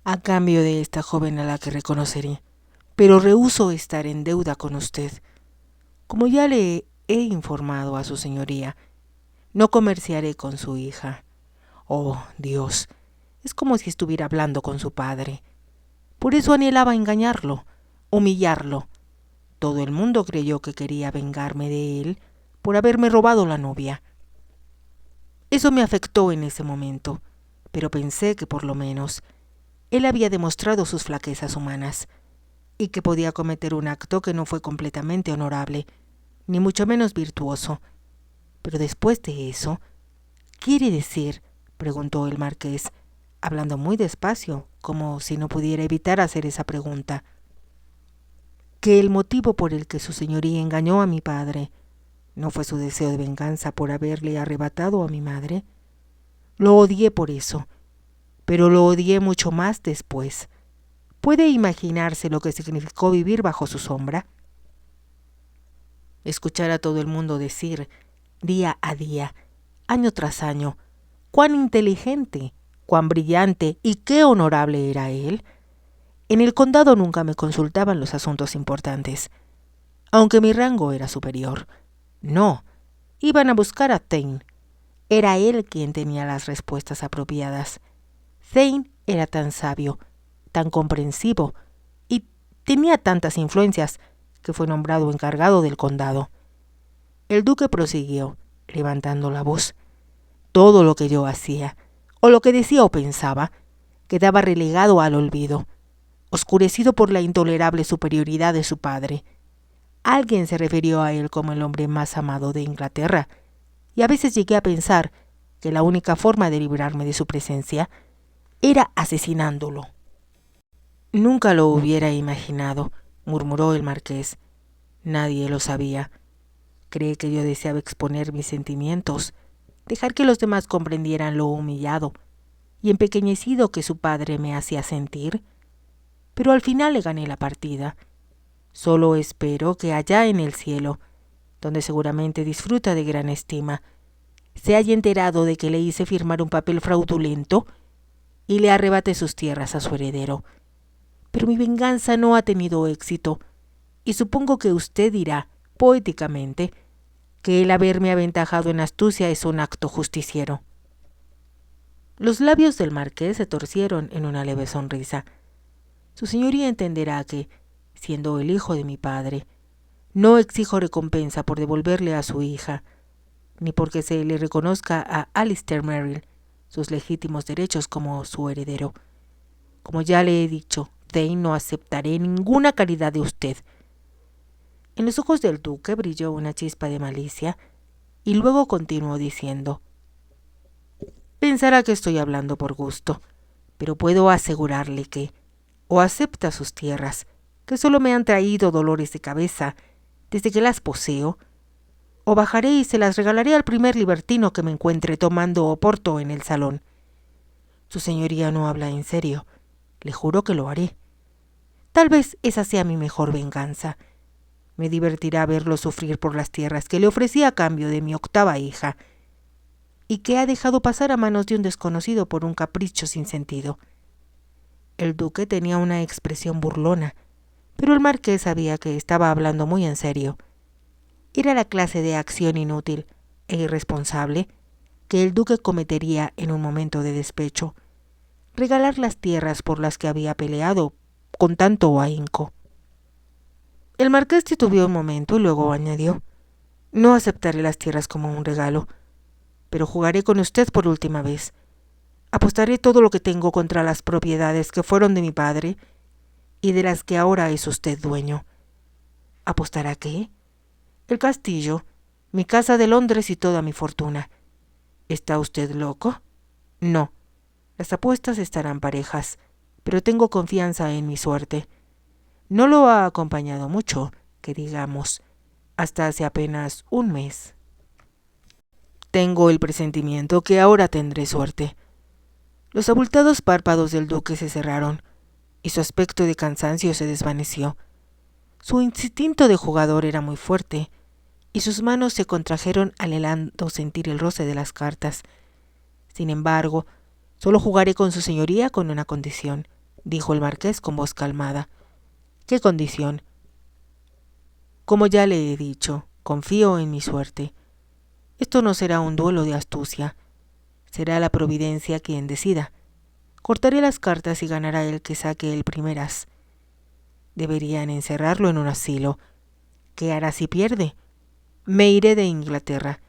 a cambio de esta joven a la que reconoceré, pero rehúso estar en deuda con usted. Como ya le he informado a su señoría, no comerciaré con su hija. Oh, Dios, es como si estuviera hablando con su padre. Por eso anhelaba engañarlo, humillarlo. Todo el mundo creyó que quería vengarme de él por haberme robado la novia. Eso me afectó en ese momento, pero pensé que por lo menos él había demostrado sus flaquezas humanas y que podía cometer un acto que no fue completamente honorable, ni mucho menos virtuoso. Pero después de eso, ¿quiere decir?, preguntó el marqués, hablando muy despacio, como si no pudiera evitar hacer esa pregunta, ¿que el motivo por el que su señoría engañó a mi padre no fue su deseo de venganza por haberle arrebatado a mi madre? Lo odié por eso, pero lo odié mucho más después. ¿Puede imaginarse lo que significó vivir bajo su sombra? Escuchar a todo el mundo decir, día a día, año tras año, cuán inteligente, cuán brillante y qué honorable era él. En el condado nunca me consultaban los asuntos importantes, aunque mi rango era superior. No, iban a buscar a Thane. Era él quien tenía las respuestas apropiadas. Thane era tan sabio, tan comprensivo, y tenía tantas influencias que fue nombrado encargado del condado. El duque prosiguió, levantando la voz. Todo lo que yo hacía, o lo que decía o pensaba, quedaba relegado al olvido, oscurecido por la intolerable superioridad de su padre. Alguien se refirió a él como el hombre más amado de Inglaterra, y a veces llegué a pensar que la única forma de librarme de su presencia era asesinándolo. Nunca lo hubiera imaginado, murmuró el marqués. Nadie lo sabía. ¿Cree que yo deseaba exponer mis sentimientos, dejar que los demás comprendieran lo humillado y empequeñecido que su padre me hacía sentir? Pero al final le gané la partida. Solo espero que allá en el cielo, donde seguramente disfruta de gran estima, se haya enterado de que le hice firmar un papel fraudulento y le arrebate sus tierras a su heredero. Pero mi venganza no ha tenido éxito, y supongo que usted dirá, poéticamente, que el haberme aventajado en astucia es un acto justiciero. Los labios del marqués se torcieron en una leve sonrisa. Su señoría entenderá que, siendo el hijo de mi padre, no exijo recompensa por devolverle a su hija, ni porque se le reconozca a Alistair Merrill sus legítimos derechos como su heredero. Como ya le he dicho, Thane, no aceptaré ninguna caridad de usted. En los ojos del duque brilló una chispa de malicia, y luego continuó diciendo, pensará que estoy hablando por gusto, pero puedo asegurarle que o acepta sus tierras, que solo me han traído dolores de cabeza desde que las poseo, o bajaré y se las regalaré al primer libertino que me encuentre tomando oporto en el salón. Su señoría no habla en serio, le juro que lo haré. Tal vez esa sea mi mejor venganza. Me divertirá verlo sufrir por las tierras que le ofrecí a cambio de mi octava hija, y que ha dejado pasar a manos de un desconocido por un capricho sin sentido. El duque tenía una expresión burlona, pero el marqués sabía que estaba hablando muy en serio. Era la clase de acción inútil e irresponsable que el duque cometería en un momento de despecho: regalar las tierras por las que había peleado con tanto ahínco. El marqués titubeó un momento y luego añadió: no aceptaré las tierras como un regalo, pero jugaré con usted por última vez. Apostaré todo lo que tengo contra las propiedades que fueron de mi padre y de las que ahora es usted dueño. ¿Apostará qué? El castillo, mi casa de Londres y toda mi fortuna. ¿Está usted loco? No. Las apuestas estarán parejas, pero tengo confianza en mi suerte. No lo ha acompañado mucho, que digamos, hasta hace apenas un mes. Tengo el presentimiento que ahora tendré suerte. Los abultados párpados del duque se cerraron y su aspecto de cansancio se desvaneció. Su instinto de jugador era muy fuerte y sus manos se contrajeron anhelando sentir el roce de las cartas. Sin embargo, solo jugaré con su señoría con una condición: dijo el marqués con voz calmada. ¿Qué condición? Como ya le he dicho, confío en mi suerte. Esto no será un duelo de astucia. Será la providencia quien decida. Cortaré las cartas y ganará el que saque el primer as. Deberían encerrarlo en un asilo. ¿Qué hará si pierde? Me iré de Inglaterra.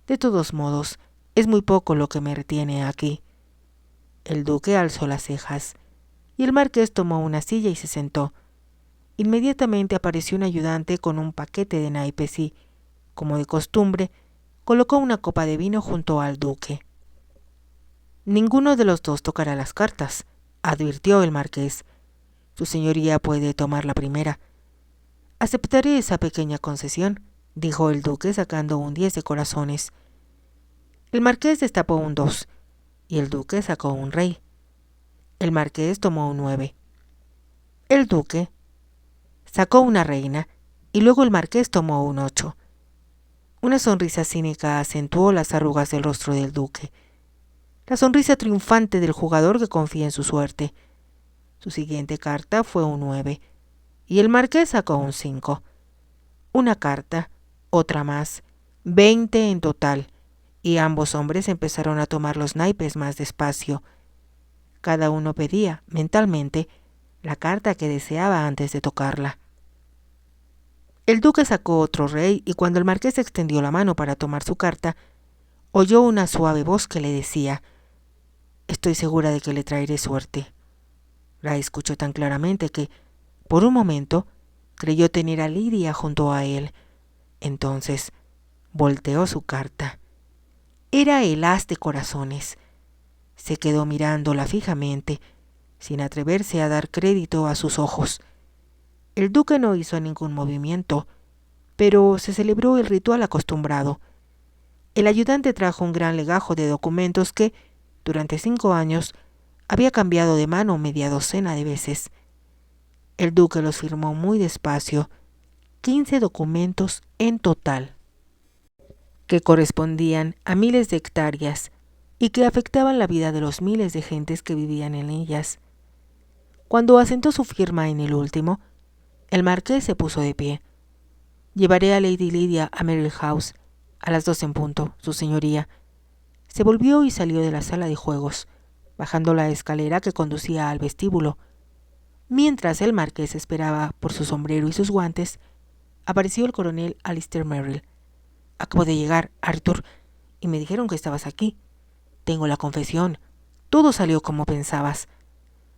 De todos modos, es muy poco lo que me retiene aquí. El duque alzó las cejas, y el marqués tomó una silla y se sentó. Inmediatamente apareció un ayudante con un paquete de naipes y, como de costumbre, colocó una copa de vino junto al duque. Ninguno de los dos tocará las cartas, advirtió el marqués. Su señoría puede tomar la primera. Aceptaré esa pequeña concesión, dijo el duque sacando un 10 de corazones. El marqués destapó un 2 y el duque sacó un rey. El marqués tomó un 9. El duque sacó una reina y luego el marqués tomó un 8. Una sonrisa cínica acentuó las arrugas del rostro del duque. La sonrisa triunfante del jugador que confía en su suerte. Su siguiente carta fue un 9 y el marqués sacó un 5. Una carta, otra más, 20 en total, y ambos hombres empezaron a tomar los naipes más despacio. Cada uno pedía, mentalmente, la carta que deseaba antes de tocarla. El duque sacó otro rey y cuando el marqués extendió la mano para tomar su carta, oyó una suave voz que le decía: «Estoy segura de que le traeré suerte». La escuchó tan claramente que, por un momento, creyó tener a Lidia junto a él. Entonces, volteó su carta. Era el as de corazones. Se quedó mirándola fijamente, sin atreverse a dar crédito a sus ojos. El duque no hizo ningún movimiento, pero se celebró el ritual acostumbrado. El ayudante trajo un gran legajo de documentos que, durante 5 años, había cambiado de mano media docena de veces. El duque los firmó muy despacio, 15 documentos en total, que correspondían a miles de hectáreas y que afectaban la vida de los miles de gentes que vivían en ellas. Cuando asentó su firma en el último, el marqués se puso de pie. «Llevaré a Lady Lydia a Merrill House a las 2 en punto, su señoría». Se volvió y salió de la sala de juegos, bajando la escalera que conducía al vestíbulo. Mientras el marqués esperaba por su sombrero y sus guantes, apareció el coronel Alistair Merrill. «Acabo de llegar, Arthur, y me dijeron que estabas aquí. Tengo la confesión. Todo salió como pensabas».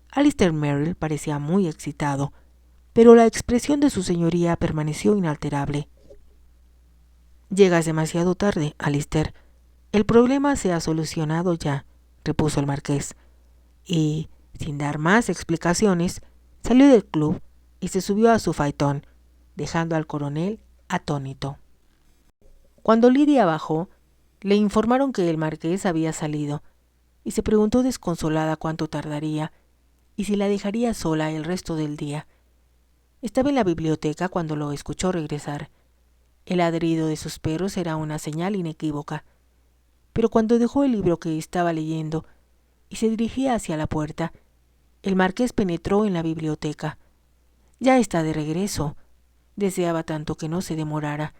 Alistair Merrill parecía muy excitado, pero la expresión de su señoría permaneció inalterable. «Llegas demasiado tarde, Alistair. El problema se ha solucionado ya», repuso el marqués, y, sin dar más explicaciones, salió del club y se subió a su faetón, dejando al coronel atónito. Cuando Lidia bajó, le informaron que el marqués había salido, y se preguntó desconsolada cuánto tardaría y si la dejaría sola el resto del día. Estaba en la biblioteca cuando lo escuchó regresar. El ladrido de sus perros era una señal inequívoca, pero cuando dejó el libro que estaba leyendo y se dirigía hacia la puerta, el marqués penetró en la biblioteca. «Ya está de regreso», deseaba tanto que no se demorara.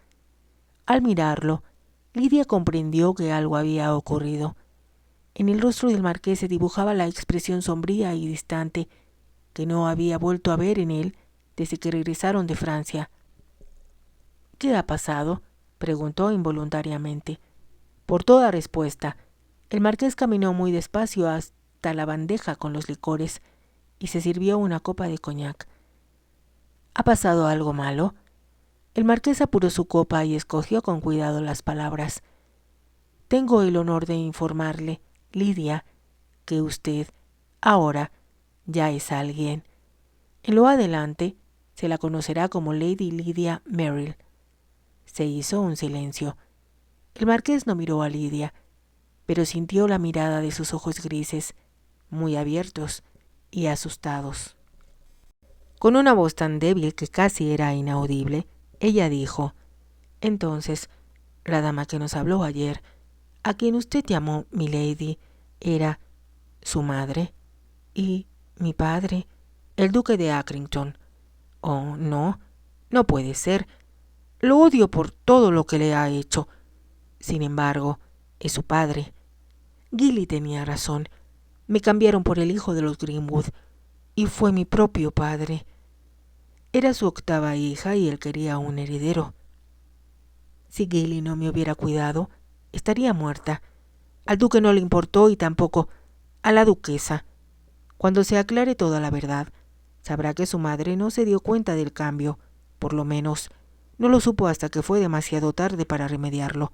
Al mirarlo, Lidia comprendió que algo había ocurrido. En el rostro del marqués se dibujaba la expresión sombría y distante que no había vuelto a ver en él desde que regresaron de Francia. «¿Qué ha pasado?», preguntó involuntariamente. Por toda respuesta, el marqués caminó muy despacio hasta la bandeja con los licores y se sirvió una copa de coñac. «¿Ha pasado algo malo?». El marqués apuró su copa y escogió con cuidado las palabras. «Tengo el honor de informarle, Lidia, que usted, ahora, ya es alguien. En lo adelante, se la conocerá como Lady Lydia Merrill». Se hizo un silencio. El marqués no miró a Lidia, pero sintió la mirada de sus ojos grises, muy abiertos y asustados. Con una voz tan débil que casi era inaudible, ella dijo: «Entonces, la dama que nos habló ayer, a quien usted llamó milady, era su madre y Mi padre, el duque de Accrington. Oh, no, no puede ser. Lo odio por todo lo que le ha hecho. Sin embargo, es su padre. Gilly tenía razón. Me cambiaron por el hijo de los Greenwood, y fue mi propio padre. Era su octava hija y él quería un heredero. Si Gilly no me hubiera cuidado, estaría muerta. Al duque no le importó y tampoco a la duquesa. Cuando se aclare toda la verdad, sabrá que su madre no se dio cuenta del cambio, por lo menos no lo supo hasta que fue demasiado tarde para remediarlo.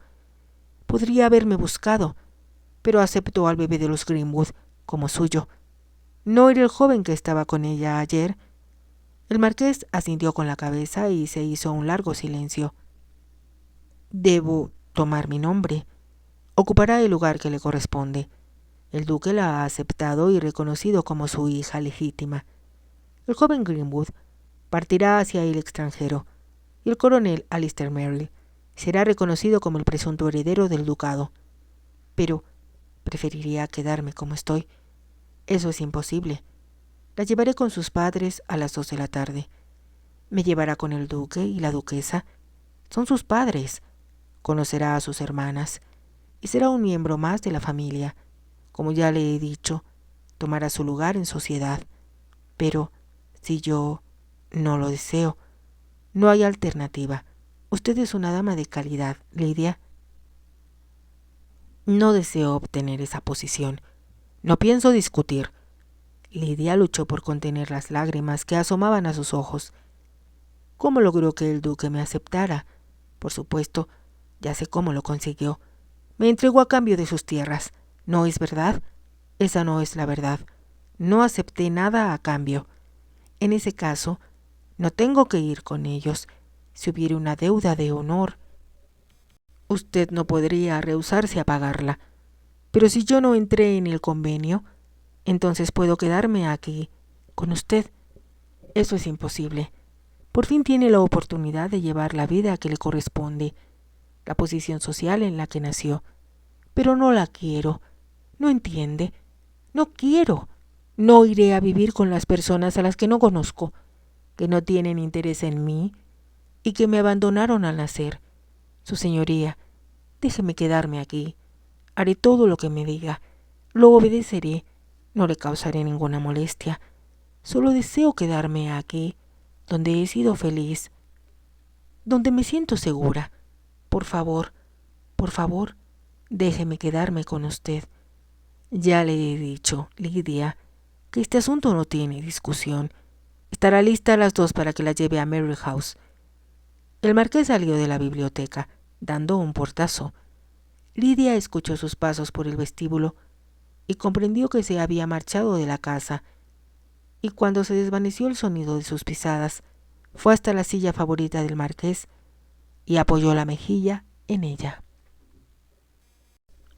Podría haberme buscado, pero aceptó al bebé de los Greenwood como suyo. ¿No era el joven que estaba con ella ayer? El marqués asintió con la cabeza y se hizo un largo silencio. Debo tomar mi nombre. Ocupará el lugar que le corresponde. El duque la ha aceptado y reconocido como su hija legítima. El joven Greenwood partirá hacia el extranjero, y el coronel Alistair Merrill será reconocido como el presunto heredero del ducado. Pero preferiría quedarme como estoy. Eso es imposible. La llevaré con sus padres a las 2 de la tarde. Me llevará con el duque y la duquesa. Son sus padres. Conocerá a sus hermanas y será un miembro más de la familia. Como ya le he dicho, tomará su lugar en sociedad. Pero si yo no lo deseo, no hay alternativa. Usted es una dama de calidad, Lidia. No deseo obtener esa posición. No pienso discutir. Lidia luchó por contener las lágrimas que asomaban a sus ojos. ¿Cómo logró que el duque me aceptara? Por supuesto, ya sé cómo lo consiguió. Me entregó a cambio de sus tierras. ¿No es verdad? Esa no es la verdad. No acepté nada a cambio. En ese caso, no tengo que ir con ellos. Si hubiera una deuda de honor, usted no podría rehusarse a pagarla. Pero si yo no entré en el convenio, entonces puedo quedarme aquí, con usted. Eso es imposible. Por fin tiene la oportunidad de llevar la vida que le corresponde, la posición social en la que nació. Pero no la quiero. ¿No entiende? No quiero. No iré a vivir con las personas a las que no conozco, que no tienen interés en mí y que me abandonaron al nacer. Su señoría, déjeme quedarme aquí. Haré todo lo que me diga. Lo obedeceré. No le causaré ninguna molestia. Solo deseo quedarme aquí, donde he sido feliz, donde me siento segura. Por favor, déjeme quedarme con usted. Ya le he dicho, Lidia, que este asunto no tiene discusión. Estará lista a las 2 para que la lleve a Merrill House. El marqués salió de la biblioteca, dando un portazo. Lidia escuchó sus pasos por el vestíbulo y comprendió que se había marchado de la casa, y cuando se desvaneció el sonido de sus pisadas, fue hasta la silla favorita del marqués y apoyó la mejilla en ella.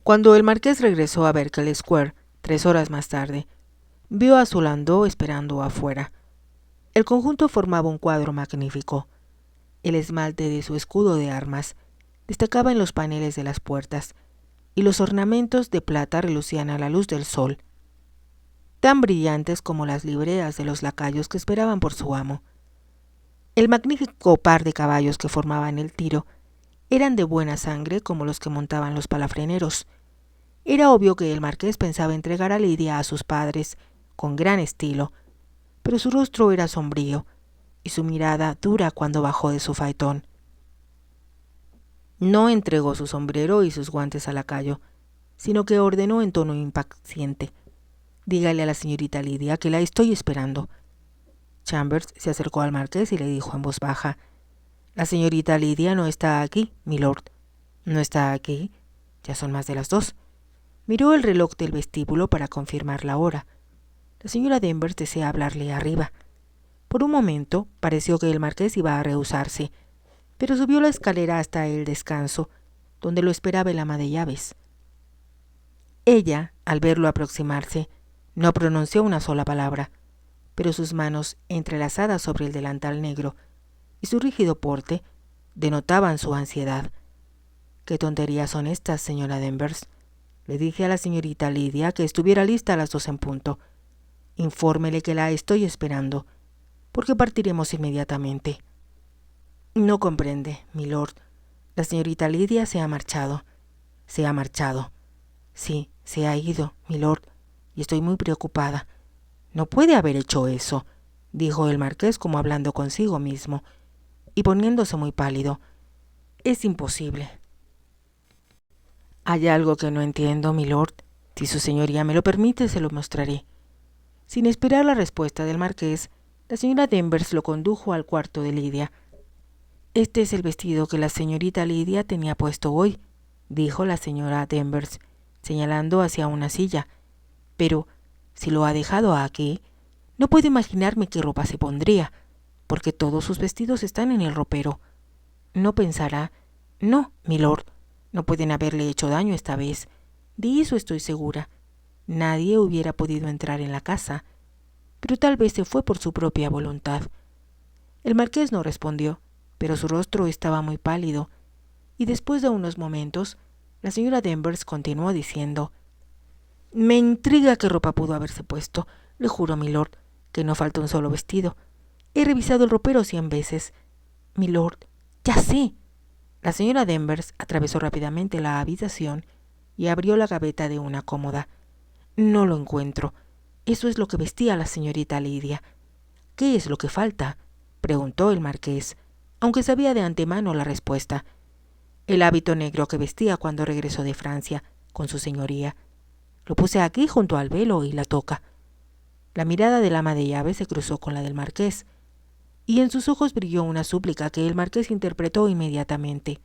Cuando el marqués regresó a Berkeley Square, 3 horas más tarde, vio a su landau esperando afuera. El conjunto formaba un cuadro magnífico. El esmalte de su escudo de armas destacaba en los paneles de las puertas, y los ornamentos de plata relucían a la luz del sol, tan brillantes como las libreas de los lacayos que esperaban por su amo. El magnífico par de caballos que formaban el tiro eran de buena sangre como los que montaban los palafreneros. Era obvio que el marqués pensaba entregar a Lidia a sus padres con gran estilo, pero su rostro era sombrío y su mirada dura cuando bajó de su faetón. No entregó su sombrero y sus guantes al lacayo, sino que ordenó en tono impaciente: «Dígale a la señorita Lidia que la estoy esperando». Chambers se acercó al marqués y le dijo en voz baja: «La señorita Lidia no está aquí, milord». «¿No está aquí? Ya son más de las 2». Miró el reloj del vestíbulo para confirmar la hora. La señora Danvers desea hablarle arriba. Por un momento pareció que el marqués iba a rehusarse, pero subió la escalera hasta el descanso, donde lo esperaba el ama de llaves. Ella, al verlo aproximarse, no pronunció una sola palabra, pero sus manos entrelazadas sobre el delantal negro y su rígido porte denotaban su ansiedad. «¿Qué tonterías son estas, señora Danvers? Le dije a la señorita Lidia que estuviera lista a las 2 en punto. Infórmele que la estoy esperando, porque partiremos inmediatamente. No comprende, milord. La señorita Lidia se ha marchado. Se ha marchado. Sí, se ha ido, milord, y estoy muy preocupada. No puede haber hecho eso, dijo el marqués como hablando consigo mismo, y poniéndose muy pálido. Es imposible. Hay algo que no entiendo, milord. Si su señoría me lo permite, se lo mostraré. Sin esperar la respuesta del marqués, la señora Danvers lo condujo al cuarto de Lidia. Este es el vestido que la señorita Lidia tenía puesto hoy, dijo la señora Danvers, señalando hacia una silla. Pero, si lo ha dejado aquí, no puedo imaginarme qué ropa se pondría, porque todos sus vestidos están en el ropero. No pensará, no, milord, no pueden haberle hecho daño esta vez. De eso estoy segura. Nadie hubiera podido entrar en la casa, pero tal vez se fue por su propia voluntad. El marqués no respondió, pero su rostro estaba muy pálido, y después de unos momentos, la señora Danvers continuó diciendo: «Me intriga qué ropa pudo haberse puesto. Le juro, milord, que no falta un solo vestido. He revisado el ropero 100 veces. Milord, ya sé». La señora Danvers atravesó rápidamente la habitación y abrió la gaveta de una cómoda. «No lo encuentro. Eso es lo que vestía la señorita Lidia». «¿Qué es lo que falta?», preguntó el marqués, aunque sabía de antemano la respuesta. «El hábito negro que vestía cuando regresó de Francia, con su señoría. Lo puse aquí junto al velo y la toca». La mirada del ama de llaves se cruzó con la del marqués, y en sus ojos brilló una súplica que el marqués interpretó inmediatamente.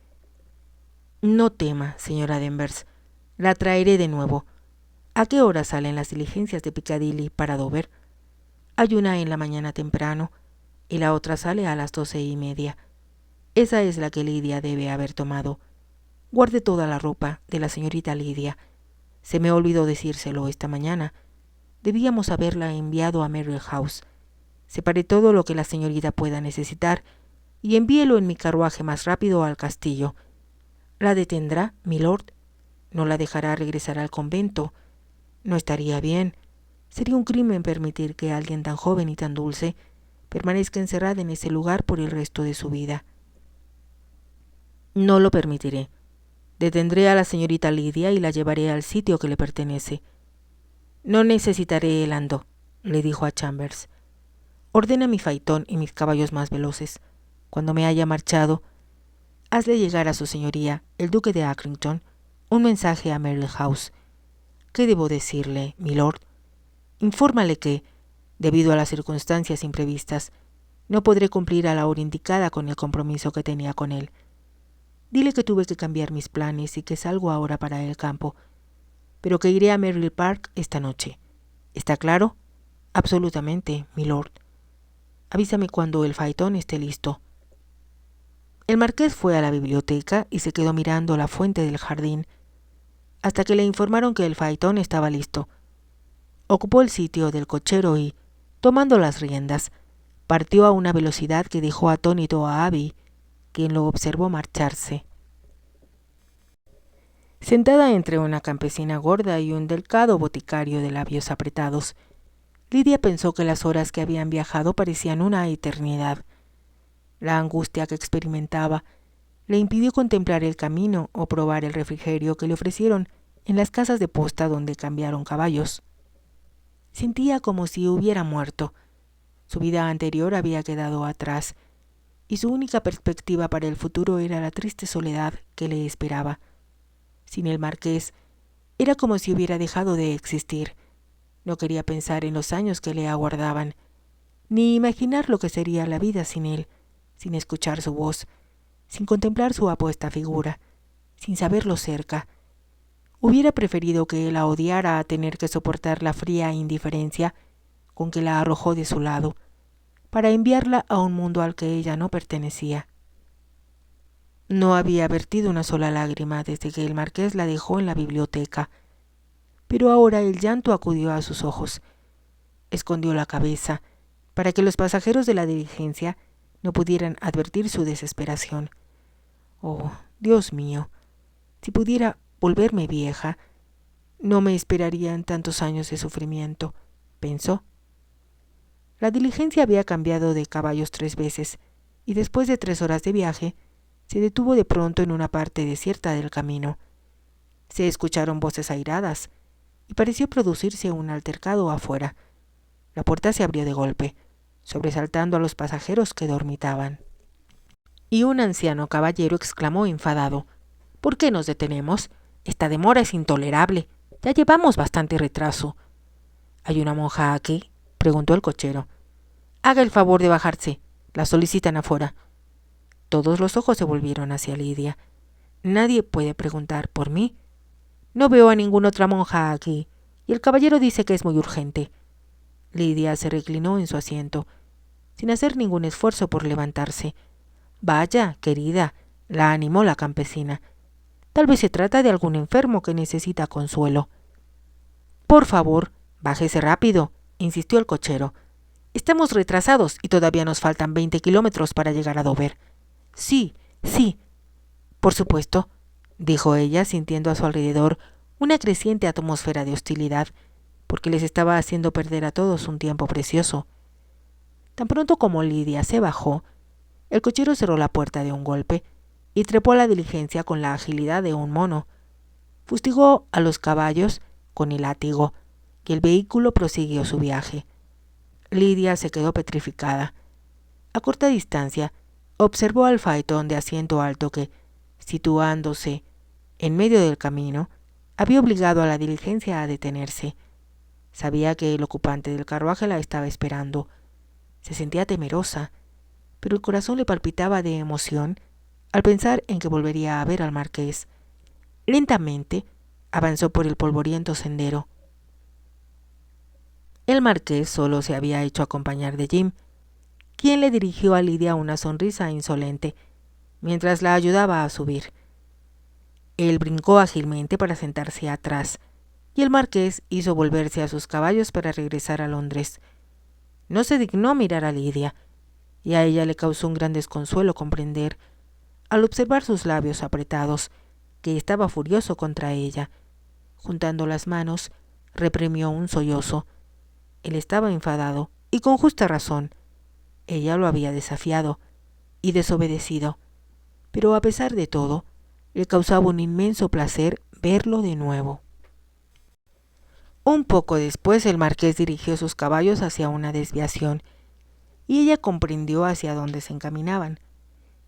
«No tema, señora Danvers. La traeré de nuevo. ¿A qué hora salen las diligencias de Piccadilly para Dover?» «Hay una en la mañana temprano, y la otra sale a las 12:30. Esa es la que Lidia debe haber tomado. Guarde toda la ropa de la señorita Lidia. Se me olvidó decírselo esta mañana. Debíamos haberla enviado a Merrill House. Separe todo lo que la señorita pueda necesitar y envíelo en mi carruaje más rápido al castillo. ¿La detendrá, milord? ¿No la dejará regresar al convento? No estaría bien. Sería un crimen permitir que alguien tan joven y tan dulce permanezca encerrada en ese lugar por el resto de su vida». «No lo permitiré. Detendré a la señorita Lidia y la llevaré al sitio que le pertenece». «No necesitaré el ando», le dijo a Chambers. «Ordena mi faetón y mis caballos más veloces. Cuando me haya marchado, hazle llegar a su señoría, el duque de Accrington, un mensaje a Merrill House. ¿Qué debo decirle, milord? Infórmale que, debido a las circunstancias imprevistas, no podré cumplir a la hora indicada con el compromiso que tenía con él. Dile que tuve que cambiar mis planes y que salgo ahora para el campo, pero que iré a Merrill Park esta noche. ¿Está claro?» «Absolutamente, milord. Avísame cuando el faetón esté listo». El marqués fue a la biblioteca y se quedó mirando la fuente del jardín hasta que le informaron que el faetón estaba listo. Ocupó el sitio del cochero y, tomando las riendas, partió a una velocidad que dejó atónito a Abby, quien lo observó marcharse. Sentada entre una campesina gorda y un delgado boticario de labios apretados, Lidia pensó que las horas que habían viajado parecían una eternidad. La angustia que experimentaba le impidió contemplar el camino o probar el refrigerio que le ofrecieron en las casas de posta donde cambiaron caballos. Sentía como si hubiera muerto. Su vida anterior había quedado atrás, y su única perspectiva para el futuro era la triste soledad que le esperaba. Sin el marqués, era como si hubiera dejado de existir. No quería pensar en los años que le aguardaban, ni imaginar lo que sería la vida sin él, sin escuchar su voz, sin contemplar su apuesta figura, sin saberlo cerca. Hubiera preferido que él la odiara a tener que soportar la fría indiferencia con que la arrojó de su lado, para enviarla a un mundo al que ella no pertenecía. No había vertido una sola lágrima desde que el marqués la dejó en la biblioteca, pero ahora el llanto acudió a sus ojos. Escondió la cabeza para que los pasajeros de la diligencia no pudieran advertir su desesperación. «Oh, Dios mío, si pudiera volverme vieja, no me esperarían tantos años de sufrimiento», pensó La diligencia había cambiado de caballos 3 veces, y después de 3 horas de viaje, se detuvo de pronto en una parte desierta del camino. Se escucharon voces airadas, y pareció producirse un altercado afuera. La puerta se abrió de golpe, sobresaltando a los pasajeros que dormitaban. Y un anciano caballero exclamó enfadado: «¿Por qué nos detenemos? Esta demora es intolerable. Ya llevamos bastante retraso». «¿Hay una monja aquí?», preguntó el cochero. «Haga el favor de bajarse. La solicitan afuera». Todos los ojos se volvieron hacia Lidia. «Nadie puede preguntar por mí. No veo a ninguna otra monja aquí, y el caballero dice que es muy urgente». Lidia se reclinó en su asiento, sin hacer ningún esfuerzo por levantarse. «Vaya, querida», la animó la campesina. «Tal vez se trata de algún enfermo que necesita consuelo». «Por favor, bájese rápido», insistió el cochero. «Estamos retrasados y todavía nos faltan 20 kilómetros para llegar a Dover». «Sí, sí, por supuesto», dijo ella, sintiendo a su alrededor una creciente atmósfera de hostilidad, porque les estaba haciendo perder a todos un tiempo precioso. Tan pronto como Lidia se bajó, el cochero cerró la puerta de un golpe y trepó a la diligencia con la agilidad de un mono. Fustigó a los caballos con el látigo y el vehículo prosiguió su viaje. Lidia se quedó petrificada. A corta distancia, observó al faetón de asiento alto que, situándose en medio del camino, había obligado a la diligencia a detenerse. Sabía que el ocupante del carruaje la estaba esperando. Se sentía temerosa, pero el corazón le palpitaba de emoción al pensar en que volvería a ver al marqués. Lentamente avanzó por el polvoriento sendero. El marqués solo se había hecho acompañar de Jim, quien le dirigió a Lidia una sonrisa insolente mientras la ayudaba a subir. Él brincó ágilmente para sentarse atrás, y el marqués hizo volverse a sus caballos para regresar a Londres. No se dignó mirar a Lidia, y a ella le causó un gran desconsuelo comprender, al observar sus labios apretados, que estaba furioso contra ella. Juntando las manos, reprimió un sollozo. Él estaba enfadado, y con justa razón. Ella lo había desafiado y desobedecido, pero a pesar de todo, le causaba un inmenso placer verlo de nuevo. Un poco después el marqués dirigió sus caballos hacia una desviación, y ella comprendió hacia dónde se encaminaban.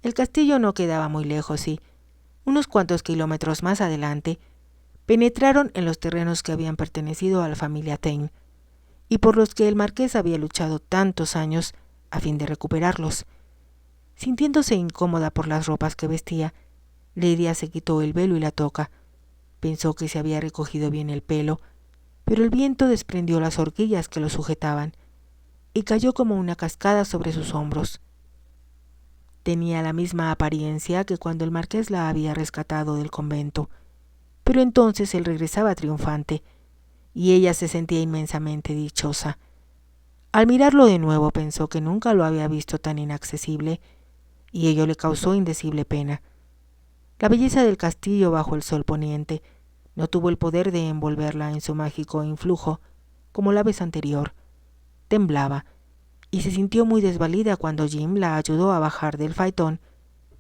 El castillo no quedaba muy lejos y, unos cuantos kilómetros más adelante, penetraron en los terrenos que habían pertenecido a la familia Tain, y por los que el marqués había luchado tantos años a fin de recuperarlos. Sintiéndose incómoda por las ropas que vestía, Lidia se quitó el velo y la toca. Pensó que se había recogido bien el pelo, pero el viento desprendió las horquillas que lo sujetaban y cayó como una cascada sobre sus hombros. Tenía la misma apariencia que cuando el marqués la había rescatado del convento, pero entonces él regresaba triunfante y ella se sentía inmensamente dichosa. Al mirarlo de nuevo pensó que nunca lo había visto tan inaccesible y ello le causó indecible pena. La belleza del castillo bajo el sol poniente no tuvo el poder de envolverla en su mágico influjo como la vez anterior. Temblaba y se sintió muy desvalida cuando Jim la ayudó a bajar del faetón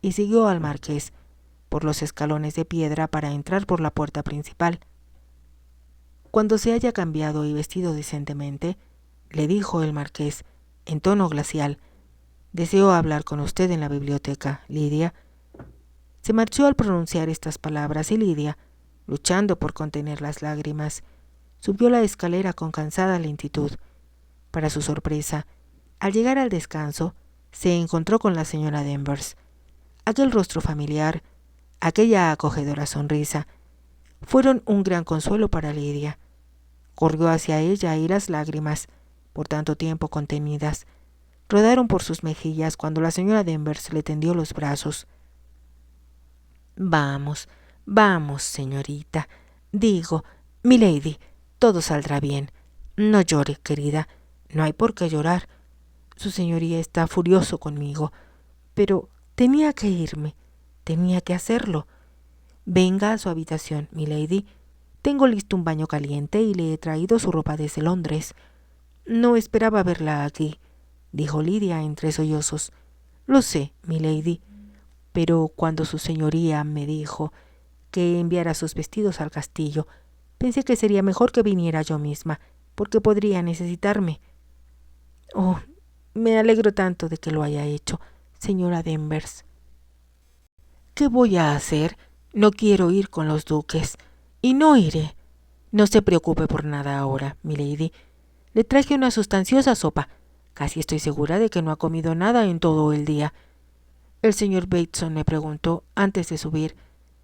y siguió al marqués por los escalones de piedra para entrar por la puerta principal. Cuando se haya cambiado y vestido decentemente, le dijo el marqués, en tono glacial, «Deseo hablar con usted en la biblioteca, Lidia». Se marchó al pronunciar estas palabras y Lidia, luchando por contener las lágrimas, subió la escalera con cansada lentitud. Para su sorpresa, al llegar al descanso, se encontró con la señora Danvers. Aquel rostro familiar, aquella acogedora sonrisa, fueron un gran consuelo para Lidia. Corrió hacia ella y las lágrimas, por tanto tiempo contenidas, rodaron por sus mejillas cuando la señora Danvers le tendió los brazos. «Vamos, vamos, señorita. Digo, milady, todo saldrá bien. No llore, querida. No hay por qué llorar. Su señoría está furioso conmigo, pero tenía que irme. Tenía que hacerlo. Venga a su habitación, milady. Tengo listo un baño caliente y le he traído su ropa desde Londres. No esperaba verla aquí, dijo Lidia entre sollozos. Lo sé, milady, pero cuando su señoría me dijo que enviara sus vestidos al castillo, pensé que sería mejor que viniera yo misma, porque podría necesitarme. Oh, me alegro tanto de que lo haya hecho, señora Danvers. ¿Qué voy a hacer? No quiero ir con los duques, y no iré. No se preocupe por nada ahora, milady. Le traje una sustanciosa sopa. Casi estoy segura de que no ha comido nada en todo el día. El señor Bateson me preguntó, antes de subir,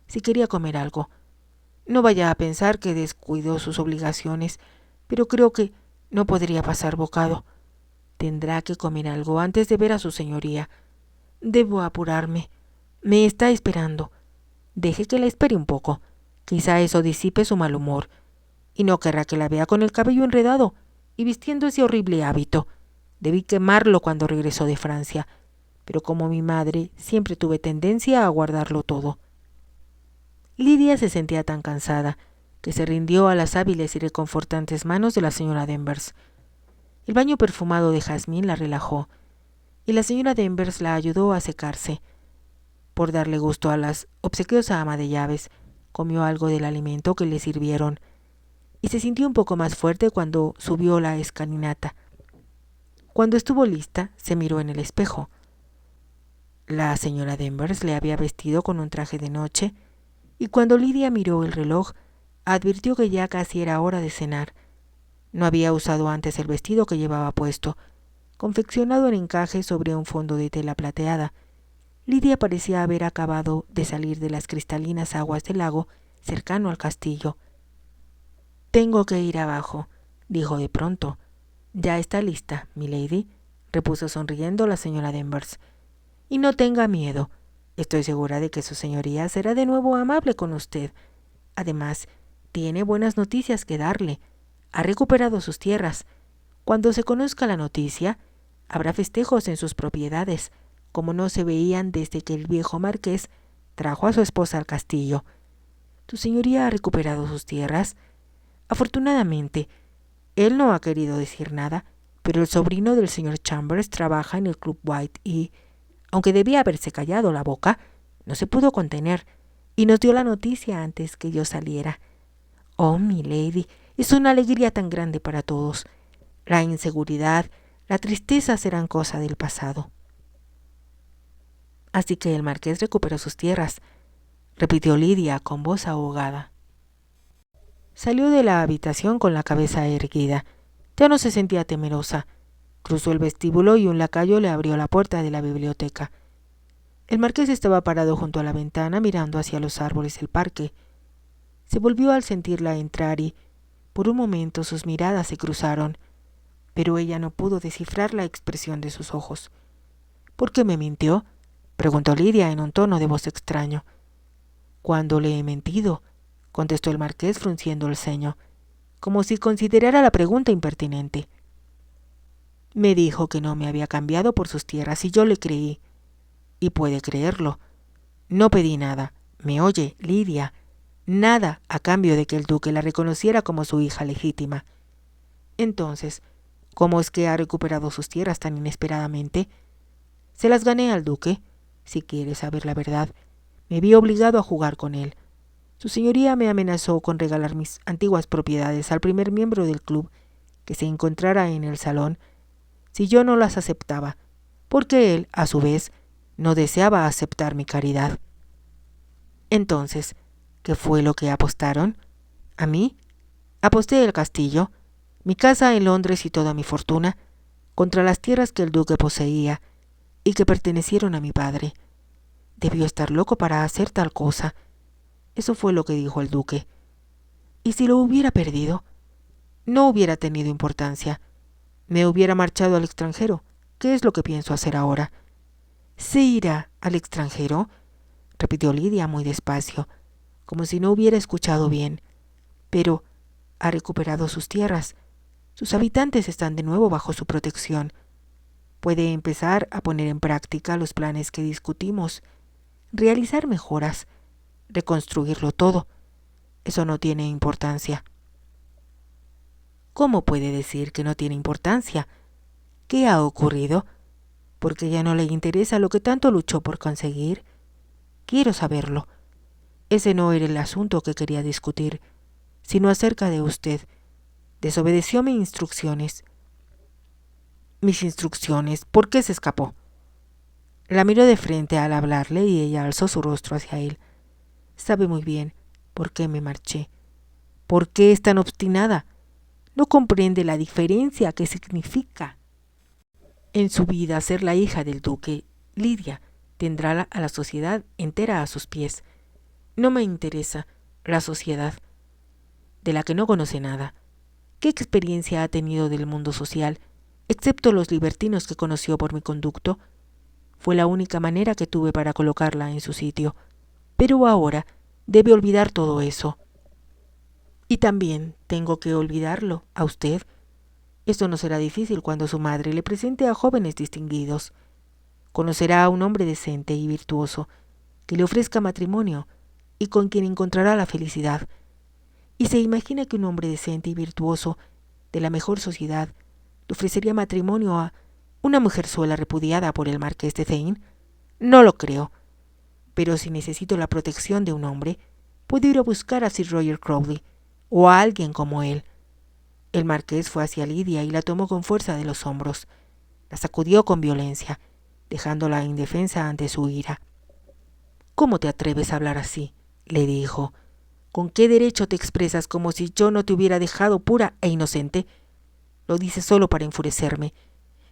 si quería comer algo. No vaya a pensar que descuidó sus obligaciones, pero creo que no podría pasar bocado. Tendrá que comer algo antes de ver a su señoría. Debo apurarme. Me está esperando. Deje que la espere un poco. Quizá eso disipe su mal humor. Y no querrá que la vea con el cabello enredado y vistiendo ese horrible hábito. Debí quemarlo cuando regresó de Francia, pero como mi madre, siempre tuve tendencia a guardarlo todo. Lidia se sentía tan cansada que se rindió a las hábiles y reconfortantes manos de la señora Danvers. El baño perfumado de jazmín la relajó, y la señora Danvers la ayudó a secarse. Por darle gusto a las obsequiosa ama de llaves, comió algo del alimento que le sirvieron, y se sintió un poco más fuerte cuando subió la escalinata. Cuando estuvo lista, se miró en el espejo. La señora Danvers le había vestido con un traje de noche, y cuando Lidia miró el reloj, advirtió que ya casi era hora de cenar. No había usado antes el vestido que llevaba puesto, confeccionado en encaje sobre un fondo de tela plateada. Lidia parecía haber acabado de salir de las cristalinas aguas del lago cercano al castillo. «Tengo que ir abajo», dijo de pronto. «Ya está lista, milady», repuso sonriendo la señora Danvers. «Y no tenga miedo. Estoy segura de que su señoría será de nuevo amable con usted. Además, tiene buenas noticias que darle. Ha recuperado sus tierras. Cuando se conozca la noticia, habrá festejos en sus propiedades, como no se veían desde que el viejo marqués trajo a su esposa al castillo. ¿Tu señoría ha recuperado sus tierras? Afortunadamente, él no ha querido decir nada, pero el sobrino del señor Chambers trabaja en el Club White y, aunque debía haberse callado la boca, no se pudo contener y nos dio la noticia antes que yo saliera. Oh, milady, es una alegría tan grande para todos. La inseguridad, la tristeza serán cosa del pasado». «Así que el marqués recuperó sus tierras», repitió Lidia con voz ahogada. Salió de la habitación con la cabeza erguida. Ya no se sentía temerosa. Cruzó el vestíbulo y un lacayo le abrió la puerta de la biblioteca. El marqués estaba parado junto a la ventana mirando hacia los árboles del parque. Se volvió al sentirla entrar y, por un momento, sus miradas se cruzaron, pero ella no pudo descifrar la expresión de sus ojos. «¿Por qué me mintió?», preguntó Lidia en un tono de voz extraño. «¿Cuándo le he mentido?», contestó el marqués frunciendo el ceño, como si considerara la pregunta impertinente. «Me dijo que no me había cambiado por sus tierras y yo le creí. Y puede creerlo. No pedí nada. ¿Me oye, Lidia? Nada a cambio de que el duque la reconociera como su hija legítima. Entonces, ¿cómo es que ha recuperado sus tierras tan inesperadamente? Se las gané al duque. Si quiere saber la verdad, me vi obligado a jugar con él. Su señoría me amenazó con regalar mis antiguas propiedades al primer miembro del club que se encontrara en el salón si yo no las aceptaba, porque él, a su vez, no deseaba aceptar mi caridad. Entonces, ¿qué fue lo que apostaron? ¿A mí? Aposté el castillo, mi casa en Londres y toda mi fortuna, contra las tierras que el duque poseía y que pertenecieron a mi padre. Debió estar loco para hacer tal cosa. Eso fue lo que dijo el duque. ¿Y si lo hubiera perdido? No hubiera tenido importancia. Me hubiera marchado al extranjero. ¿Qué es lo que pienso hacer ahora? ¿Se irá al extranjero?, repitió Lidia muy despacio, como si no hubiera escuchado bien. Pero ha recuperado sus tierras. Sus habitantes están de nuevo bajo su protección. Puede empezar a poner en práctica los planes que discutimos, realizar mejoras, reconstruirlo todo. Eso no tiene importancia. ¿Cómo puede decir que no tiene importancia? ¿Qué ha ocurrido? ¿Por qué ya no le interesa lo que tanto luchó por conseguir? Quiero saberlo. Ese no era el asunto que quería discutir, sino acerca de usted. Desobedeció mis instrucciones. Mis instrucciones. ¿Por qué se escapó? La miró de frente al hablarle y ella alzó su rostro hacia él. Sabe muy bien por qué me marché. ¿Por qué es tan obstinada? No comprende la diferencia que significa en su vida ser la hija del duque. Lidia tendrá a la sociedad entera a sus pies. No me interesa la sociedad, de la que no conoce nada. ¿Qué experiencia ha tenido del mundo social, excepto los libertinos que conoció por mi conducto? Fue la única manera que tuve para colocarla en su sitio. Pero ahora debe olvidar todo eso. Y también tengo que olvidarlo a usted. Esto no será difícil cuando su madre le presente a jóvenes distinguidos. Conocerá a un hombre decente y virtuoso que le ofrezca matrimonio y con quien encontrará la felicidad. Y se imagina que un hombre decente y virtuoso de la mejor sociedad le ofrecería matrimonio a una mujerzuela repudiada por el marqués de Thane. No lo creo. Pero si necesito la protección de un hombre, puedo ir a buscar a Sir Roger Crowley o a alguien como él. El marqués fue hacia Lidia y la tomó con fuerza de los hombros. La sacudió con violencia, dejándola indefensa ante su ira. «¿Cómo te atreves a hablar así?», le dijo. «¿Con qué derecho te expresas como si yo no te hubiera dejado pura e inocente? Lo dices solo para enfurecerme.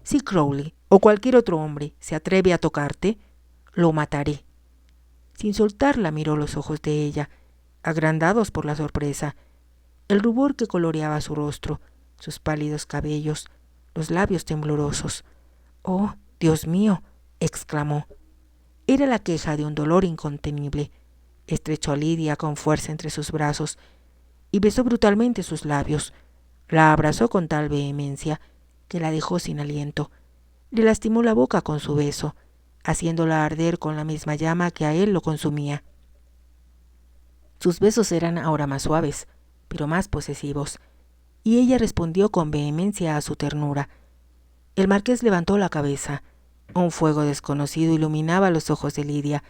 Si Crowley o cualquier otro hombre se atreve a tocarte, lo mataré». Sin soltarla miró los ojos de ella, agrandados por la sorpresa, el rubor que coloreaba su rostro, sus pálidos cabellos, los labios temblorosos. «Oh, Dios mío», exclamó. Era la queja de un dolor incontenible. Estrechó a Lidia con fuerza entre sus brazos y besó brutalmente sus labios. La abrazó con tal vehemencia que la dejó sin aliento. Le lastimó la boca con su beso, haciéndola arder con la misma llama que a él lo consumía. Sus besos eran ahora más suaves, pero más posesivos, y ella respondió con vehemencia a su ternura. El marqués levantó la cabeza. Un fuego desconocido iluminaba los ojos de Lidia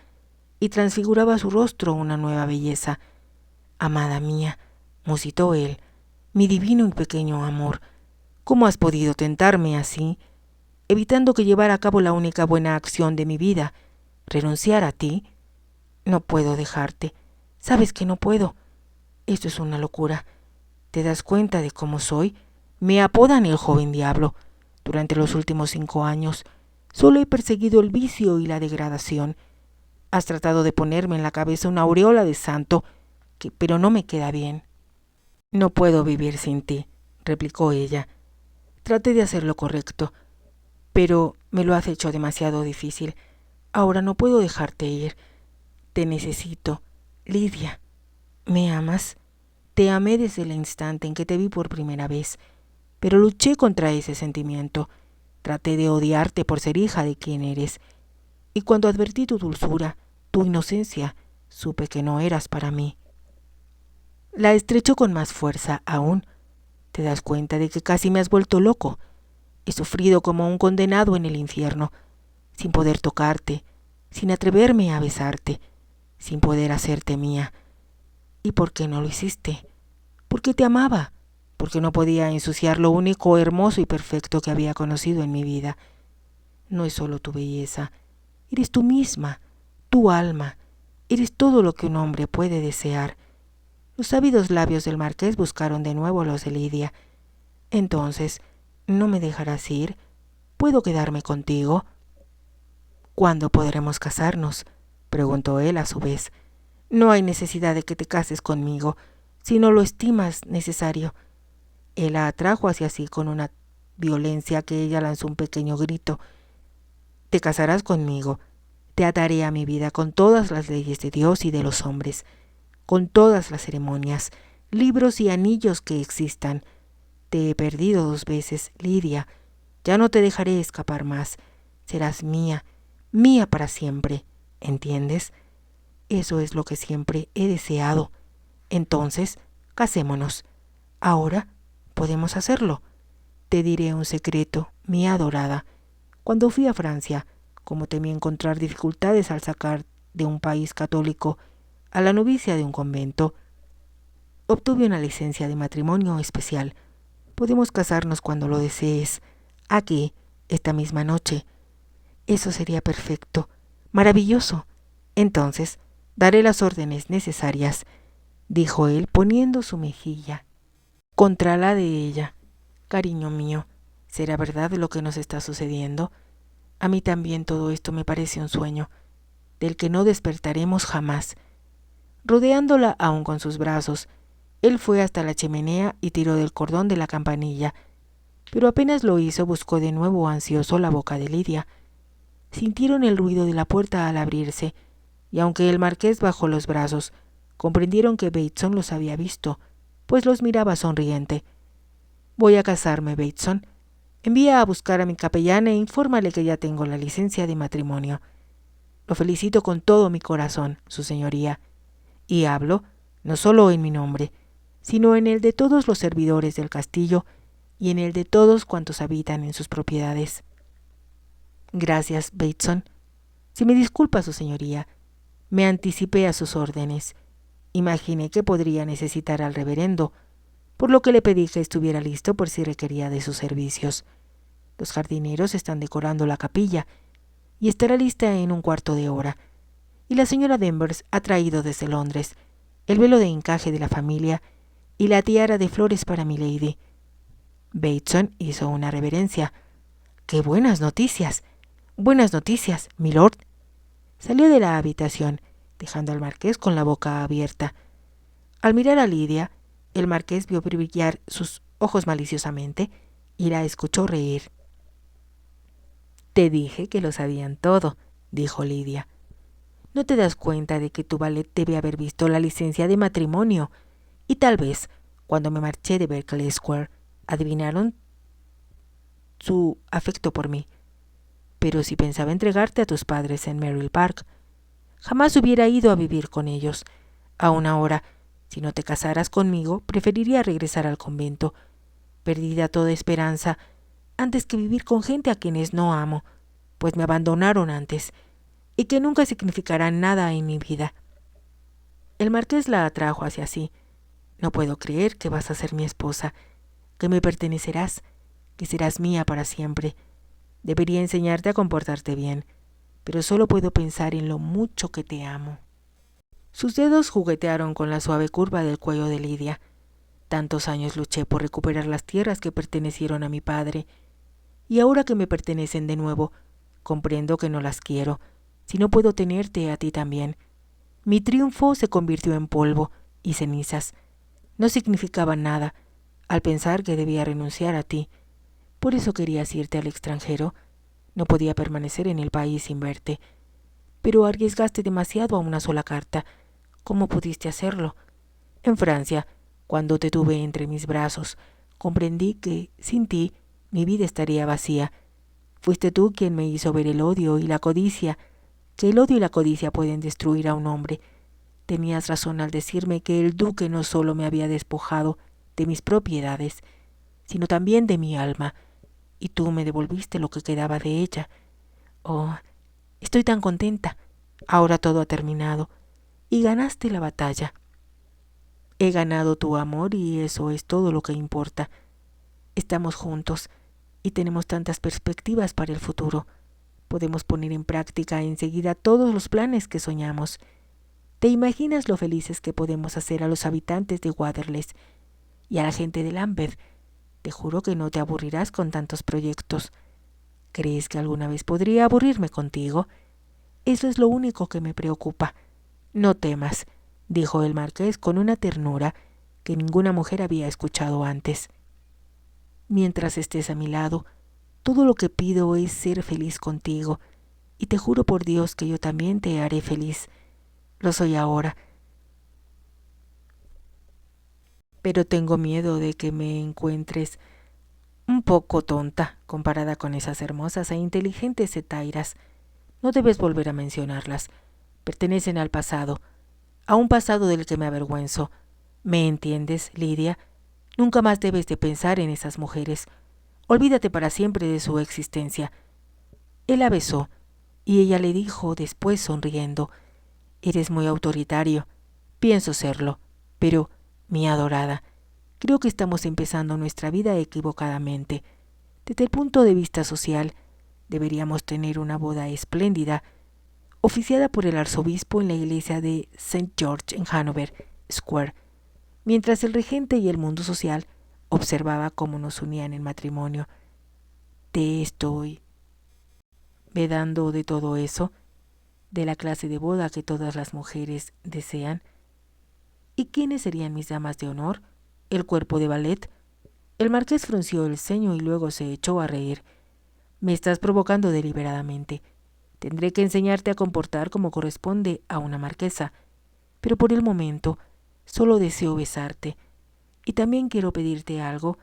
y transfiguraba su rostro una nueva belleza. «Amada mía», musitó él, «mi divino y pequeño amor, ¿cómo has podido tentarme así, evitando que llevara a cabo la única buena acción de mi vida, renunciar a ti? No puedo dejarte. Sabes que no puedo. Esto es una locura. ¿Te das cuenta de cómo soy? Me apodan el joven diablo. Durante los últimos 5 años solo he perseguido el vicio y la degradación. Has tratado de ponerme en la cabeza una aureola de santo, pero no me queda bien». «No puedo vivir sin ti», replicó ella. «Traté de hacer lo correcto, pero me lo has hecho demasiado difícil. Ahora no puedo dejarte ir. Te necesito, Lidia. ¿Me amas? Te amé desde el instante en que te vi por primera vez, pero luché contra ese sentimiento. Traté de odiarte por ser hija de quien eres, y cuando advertí tu dulzura, tu inocencia, supe que no eras para mí». La estrechó con más fuerza aún. «¿Te das cuenta de que casi me has vuelto loco? He sufrido como un condenado en el infierno, sin poder tocarte, sin atreverme a besarte, sin poder hacerte mía. ¿Y por qué no lo hiciste? Porque te amaba, porque no podía ensuciar lo único hermoso y perfecto que había conocido en mi vida. No es solo tu belleza, eres tú misma, tu alma, eres todo lo que un hombre puede desear». Los ávidos labios del marqués buscaron de nuevo los de Lidia. «Entonces, ¿no me dejarás ir? ¿Puedo quedarme contigo?» «¿Cuándo podremos casarnos?», preguntó él a su vez. «No hay necesidad de que te cases conmigo, si no lo estimas necesario». Él la atrajo hacia sí con una violencia que ella lanzó un pequeño grito. «Te casarás conmigo. Te ataré a mi vida con todas las leyes de Dios y de los hombres, con todas las ceremonias, libros y anillos que existan. Te he perdido 2 veces, Lidia. Ya no te dejaré escapar más. Serás mía, mía para siempre. ¿Entiendes? Eso es lo que siempre he deseado. Entonces, casémonos. Ahora Podemos hacerlo. Te diré un secreto, mi adorada. Cuando fui a Francia, como temí encontrar dificultades al sacar de un país católico a la novicia de un convento, obtuve una licencia de matrimonio especial. Podemos casarnos cuando lo desees, aquí, esta misma noche. Eso sería perfecto, maravilloso. Entonces, daré las órdenes necesarias, dijo él poniendo su mejilla contra la de ella. Cariño mío, ¿será verdad lo que nos está sucediendo? A mí también todo esto me parece un sueño, del que no despertaremos jamás. Rodeándola aún con sus brazos, él fue hasta la chimenea y tiró del cordón de la campanilla, pero apenas lo hizo buscó de nuevo ansioso la boca de Lidia. Sintieron el ruido de la puerta al abrirse, y aunque el marqués bajó los brazos, comprendieron que Bateson los había visto, pues los miraba sonriente. «Voy a casarme, Bateson. Envía a buscar a mi capellán e infórmale que ya tengo la licencia de matrimonio. Lo felicito con todo mi corazón, su señoría, y hablo no solo en mi nombre, sino en el de todos los servidores del castillo y en el de todos cuantos habitan en sus propiedades». «Gracias, Bateson. Si me disculpa su señoría, me anticipé a sus órdenes. Imaginé que podría necesitar al reverendo, por lo que le pedí que estuviera listo por si requería de sus servicios. Los jardineros están decorando la capilla y estará lista en un cuarto de hora. Y la señora Danvers ha traído desde Londres el velo de encaje de la familia y la tiara de flores para mi lady». Bateson hizo una reverencia. «¡Qué buenas noticias! Buenas noticias, milord». Salió de la habitación, dejando al marqués con la boca abierta. Al mirar a Lidia, el marqués vio brillar sus ojos maliciosamente y la escuchó reír. «Te dije que lo sabían todo», dijo Lidia. «¿No te das cuenta de que tu valet debe haber visto la licencia de matrimonio? Y tal vez, cuando me marché de Berkeley Square, adivinaron su afecto por mí. Pero si pensaba entregarte a tus padres en Merrill Park, jamás hubiera ido a vivir con ellos. Aún ahora, si no te casaras conmigo, preferiría regresar al convento, perdida toda esperanza, antes que vivir con gente a quienes no amo, pues me abandonaron antes, y que nunca significarán nada en mi vida». El marqués la atrajo hacia sí. «No puedo creer que vas a ser mi esposa, que me pertenecerás, que serás mía para siempre. Debería enseñarte a comportarte bien, pero solo puedo pensar en lo mucho que te amo». Sus dedos juguetearon con la suave curva del cuello de Lidia. «Tantos años luché por recuperar las tierras que pertenecieron a mi padre, y ahora que me pertenecen de nuevo, comprendo que no las quiero, si no puedo tenerte a ti también. Mi triunfo se convirtió en polvo y cenizas. No significaba nada al pensar que debía renunciar a ti. Por eso querías irte al extranjero. No podía permanecer en el país sin verte. Pero arriesgaste demasiado a una sola carta. ¿Cómo pudiste hacerlo? En Francia, cuando te tuve entre mis brazos, comprendí que, sin ti, mi vida estaría vacía. Fuiste tú quien me hizo ver el odio y la codicia, que el odio y la codicia pueden destruir a un hombre. Tenías razón al decirme que el duque no solo me había despojado de mis propiedades, sino también de mi alma, y tú me devolviste lo que quedaba de ella. Oh, estoy tan contenta. Ahora todo ha terminado, y ganaste la batalla. He ganado tu amor y eso es todo lo que importa. Estamos juntos y tenemos tantas perspectivas para el futuro. Podemos poner en práctica enseguida todos los planes que soñamos. ¿Te imaginas lo felices que podemos hacer a los habitantes de Waterless y a la gente de Lambeth? Te juro que no te aburrirás con tantos proyectos. ¿Crees que alguna vez podría aburrirme contigo? Eso es lo único que me preocupa. No temas», dijo el marqués con una ternura que ninguna mujer había escuchado antes. «Mientras estés a mi lado, todo lo que pido es ser feliz contigo, y te juro por Dios que yo también te haré feliz. Lo soy ahora. Pero tengo miedo de que me encuentres un poco tonta comparada con esas hermosas e inteligentes hetairas. No debes volver a mencionarlas. Pertenecen al pasado, a un pasado del que me avergüenzo. ¿Me entiendes, Lidia? Nunca más debes de pensar en esas mujeres. Olvídate para siempre de su existencia. Él la besó, y ella le dijo después sonriendo: eres muy autoritario. Pienso serlo, pero, mi adorada, creo que estamos empezando nuestra vida equivocadamente. Desde el punto de vista social, deberíamos tener una boda espléndida, oficiada por el arzobispo en la iglesia de St. George en Hanover Square, mientras el regente y el mundo social observaba cómo nos unían en matrimonio. Te estoy vedando de todo eso, de la clase de boda que todas las mujeres desean. ¿Y quiénes serían mis damas de honor? ¿El cuerpo de ballet? El marqués frunció el ceño y luego se echó a reír. Me estás provocando deliberadamente. Tendré que enseñarte a comportar como corresponde a una marquesa, pero por el momento solo deseo besarte. Y también quiero pedirte algo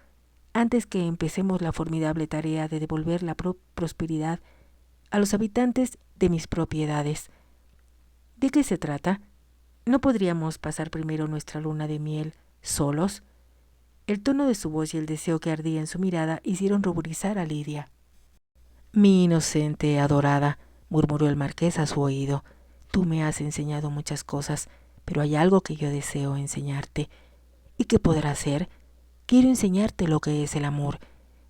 antes que empecemos la formidable tarea de devolver la prosperidad a los habitantes de mis propiedades. ¿De qué se trata? ¿No podríamos pasar primero nuestra luna de miel solos? El tono de su voz y el deseo que ardía en su mirada hicieron ruborizar a Lidia. Mi inocente adorada, murmuró el marqués a su oído, tú me has enseñado muchas cosas, pero hay algo que yo deseo enseñarte. ¿Y qué podrá ser? Quiero enseñarte lo que es el amor,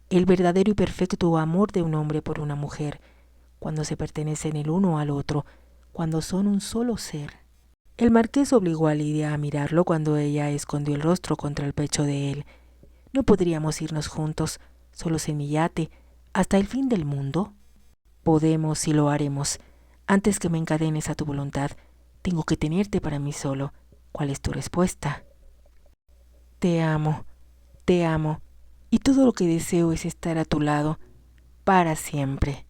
el verdadero y perfecto amor de un hombre por una mujer, cuando se pertenecen el uno al otro, cuando son un solo ser. El marqués obligó a Lidia a mirarlo cuando ella escondió el rostro contra el pecho de él. ¿No podríamos irnos juntos, solos en mi yate, hasta el fin del mundo? Podemos y lo haremos. Antes que me encadenes a tu voluntad, tengo que tenerte para mí solo. ¿Cuál es tu respuesta? Te amo, y todo lo que deseo es estar a tu lado, para siempre.